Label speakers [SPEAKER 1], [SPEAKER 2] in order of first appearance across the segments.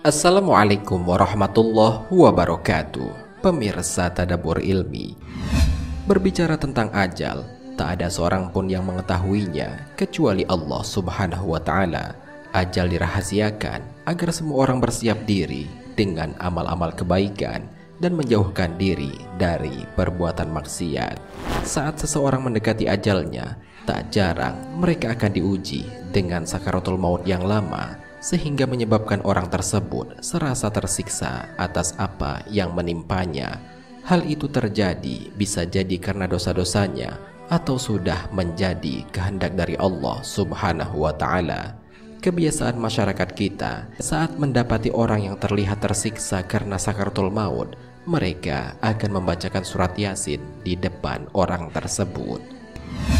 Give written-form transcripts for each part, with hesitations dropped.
[SPEAKER 1] Assalamualaikum warahmatullahi wabarakatuh. Pemirsa Tadabbur Ilmi, berbicara tentang ajal, tak ada seorang pun yang mengetahuinya kecuali Allah Subhanahu wa Ta'ala. Ajal dirahasiakan agar semua orang bersiap diri dengan amal-amal kebaikan dan menjauhkan diri dari perbuatan maksiat. Saat seseorang mendekati ajalnya, tak jarang mereka akan diuji dengan sakaratul maut yang lama, sehingga menyebabkan orang tersebut serasa tersiksa atas apa yang menimpanya. Hal itu terjadi bisa jadi karena dosa-dosanya atau sudah menjadi kehendak dari Allah Subhanahu wa Ta'ala. Kebiasaan masyarakat kita saat mendapati orang yang terlihat tersiksa karena sakaratul maut, mereka akan membacakan surat Yasin di depan orang tersebut.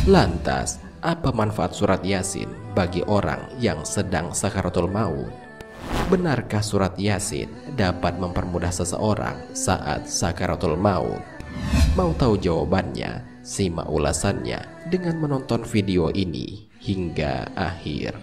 [SPEAKER 1] Lantas, apa manfaat surat Yasin bagi orang yang sedang sakaratul maut? Benarkah surat Yasin dapat mempermudah seseorang saat sakaratul maut? Mau tahu jawabannya? Simak ulasannya dengan menonton video ini hingga akhir.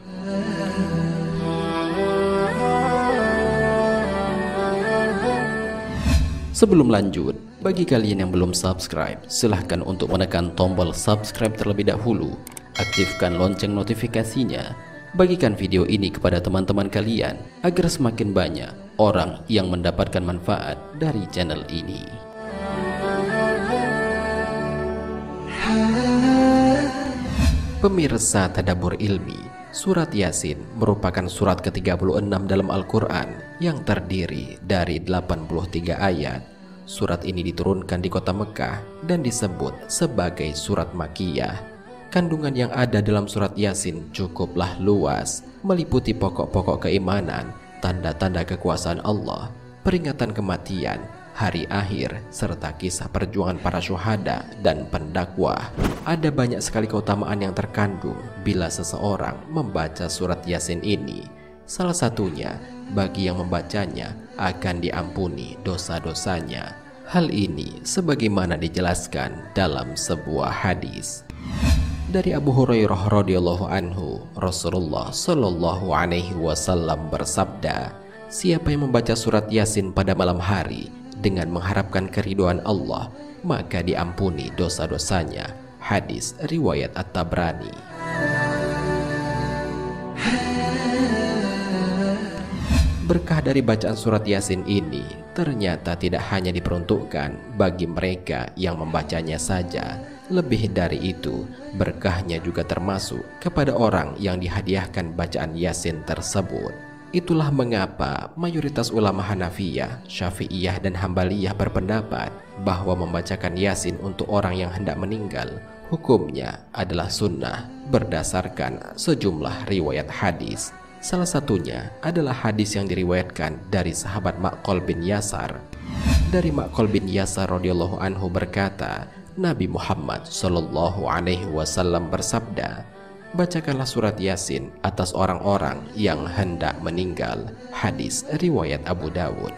[SPEAKER 1] Sebelum lanjut, bagi kalian yang belum subscribe, silahkan untuk menekan tombol subscribe terlebih dahulu. Aktifkan lonceng notifikasinya. Bagikan video ini kepada teman-teman kalian agar semakin banyak orang yang mendapatkan manfaat dari channel ini. Pemirsa Tadabbur Ilmi, surat Yasin merupakan surat ke-36 dalam Al-Quran yang terdiri dari 83 ayat. Surat ini diturunkan di kota Mekah dan disebut sebagai surat Makkiyah. Kandungan yang ada dalam surat Yasin cukuplah luas, meliputi pokok-pokok keimanan, tanda-tanda kekuasaan Allah, peringatan kematian, hari akhir, serta kisah perjuangan para syuhada dan pendakwah. Ada banyak sekali keutamaan yang terkandung bila seseorang membaca surat Yasin ini. Salah satunya, bagi yang membacanya akan diampuni dosa-dosanya. Hal ini sebagaimana dijelaskan dalam sebuah hadis. Dari Abu Hurairah radhiyallahu anhu, Rasulullah shallallahu alaihi wasallam bersabda, siapa yang membaca surat Yasin pada malam hari dengan mengharapkan keridhaan Allah, maka diampuni dosa-dosanya. Hadis riwayat At-Tabrani. Berkah dari bacaan surat Yasin ini ternyata tidak hanya diperuntukkan bagi mereka yang membacanya saja. Lebih dari itu, berkahnya juga termasuk kepada orang yang dihadiahkan bacaan Yasin tersebut. Itulah mengapa mayoritas ulama Hanafiyah, Syafi'iyah, dan Hambaliyah berpendapat bahwa membacakan Yasin untuk orang yang hendak meninggal hukumnya adalah sunnah berdasarkan sejumlah riwayat hadis. Salah satunya adalah hadis yang diriwayatkan dari sahabat Ma'qal bin Yasar. Dari Ma'qal bin Yasar radhiyallahu anhu berkata, Nabi Muhammad Shallallahu alaihi wasallam bersabda, bacakanlah surat Yasin atas orang-orang yang hendak meninggal. Hadis riwayat Abu Dawud.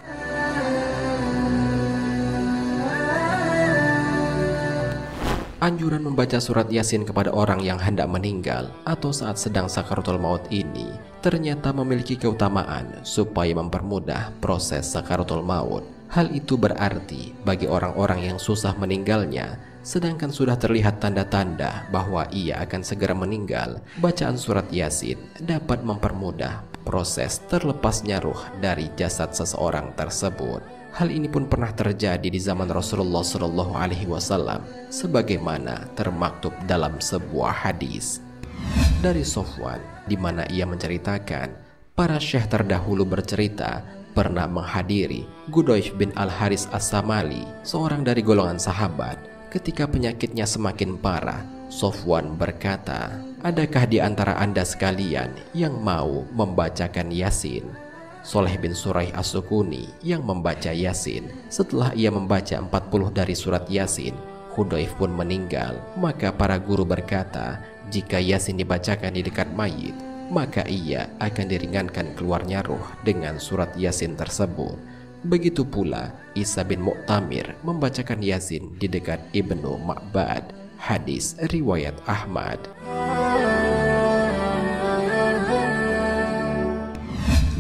[SPEAKER 1] Anjuran membaca surat Yasin kepada orang yang hendak meninggal atau saat sedang sakaratul maut ini ternyata memiliki keutamaan supaya mempermudah proses sakaratul maut. Hal itu berarti bagi orang-orang yang susah meninggalnya, sedangkan sudah terlihat tanda-tanda bahwa ia akan segera meninggal, bacaan surat Yasin dapat mempermudah proses terlepasnya ruh dari jasad seseorang tersebut. Hal ini pun pernah terjadi di zaman Rasulullah Shallallahu Alaihi Wasallam, sebagaimana termaktub dalam sebuah hadis dari Sofwan, di mana ia menceritakan para syekh terdahulu bercerita pernah menghadiri Gudayf bin Al-Haris As-Samali, seorang dari golongan sahabat. Ketika penyakitnya semakin parah, Sofwan berkata, adakah di antara anda sekalian yang mau membacakan Yasin? Soleh bin Suraih As-Sukuni yang membaca Yasin. Setelah ia membaca 40 dari surat Yasin, Gudayf pun meninggal. Maka para guru berkata, jika Yasin dibacakan di dekat mayit, maka ia akan diringankan keluarnya ruh dengan surat Yasin tersebut. Begitu pula Isa bin Mu'tamir membacakan Yasin di dekat Ibnu Ma'bad. Hadis riwayat Ahmad.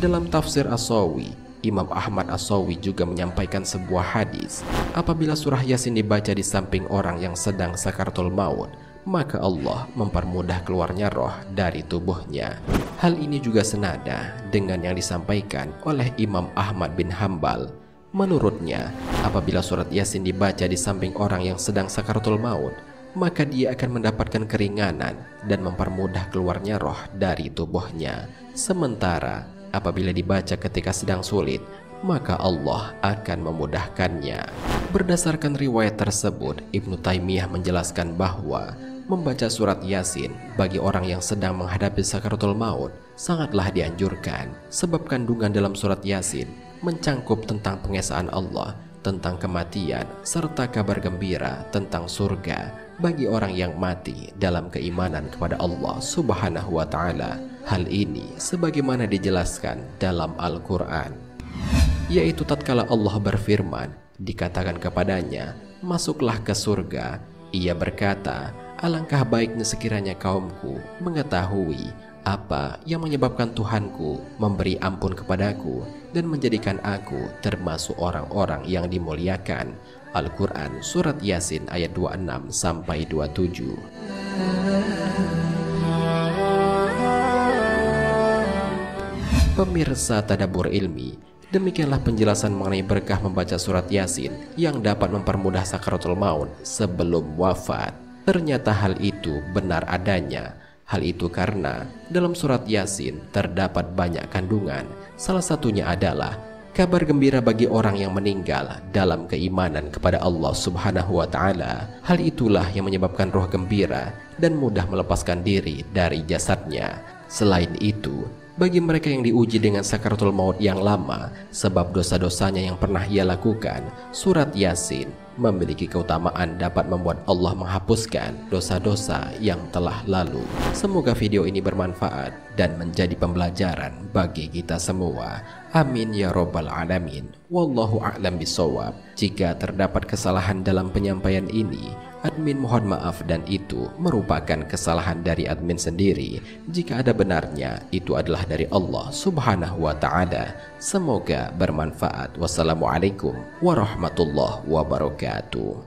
[SPEAKER 1] Dalam tafsir As-Sawi, Imam Ahmad As-Sawi juga menyampaikan sebuah hadis, apabila surah Yasin dibaca di samping orang yang sedang sakaratul maut, maka Allah mempermudah keluarnya roh dari tubuhnya. Hal ini juga senada dengan yang disampaikan oleh Imam Ahmad bin Hambal. Menurutnya, apabila surat Yasin dibaca di samping orang yang sedang sakaratul maut, maka dia akan mendapatkan keringanan dan mempermudah keluarnya roh dari tubuhnya. Sementara apabila dibaca ketika sedang sulit, maka Allah akan memudahkannya. Berdasarkan riwayat tersebut, Ibnu Taimiyah menjelaskan bahwa membaca surat Yasin bagi orang yang sedang menghadapi sakaratul maut sangatlah dianjurkan, sebab kandungan dalam surat Yasin mencangkup tentang pengesaan Allah, tentang kematian, serta kabar gembira tentang surga bagi orang yang mati dalam keimanan kepada Allah Subhanahu wa Ta'ala. Hal ini sebagaimana dijelaskan dalam Al-Quran, yaitu tatkala Allah berfirman, dikatakan kepadanya, "Masuklah ke surga." Ia berkata, "Alangkah baiknya sekiranya kaumku mengetahui apa yang menyebabkan Tuhanku memberi ampun kepadaku dan menjadikan aku termasuk orang-orang yang dimuliakan." Al-Quran Surat Yasin ayat 26-27. Pemirsa Tadabbur Ilmi, demikianlah penjelasan mengenai berkah membaca surat Yasin yang dapat mempermudah sakaratul maut sebelum wafat. Ternyata hal itu benar adanya. Hal itu karena dalam surat Yasin terdapat banyak kandungan. Salah satunya adalah kabar gembira bagi orang yang meninggal dalam keimanan kepada Allah Subhanahu wa Ta'ala. Hal itulah yang menyebabkan roh gembira dan mudah melepaskan diri dari jasadnya. Selain itu, bagi mereka yang diuji dengan sakaratul maut yang lama sebab dosa-dosanya yang pernah ia lakukan, surat Yasin memiliki keutamaan dapat membuat Allah menghapuskan dosa-dosa yang telah lalu. Semoga video ini bermanfaat dan menjadi pembelajaran bagi kita semua. Amin ya robbal alamin. Wallahu a'lam bishawab. Jika terdapat kesalahan dalam penyampaian ini, admin mohon maaf, dan itu merupakan kesalahan dari admin sendiri. Jika ada benarnya, itu adalah dari Allah Subhanahu wa Ta'ala. Semoga bermanfaat. Wassalamualaikum warahmatullahi wabarakatuh.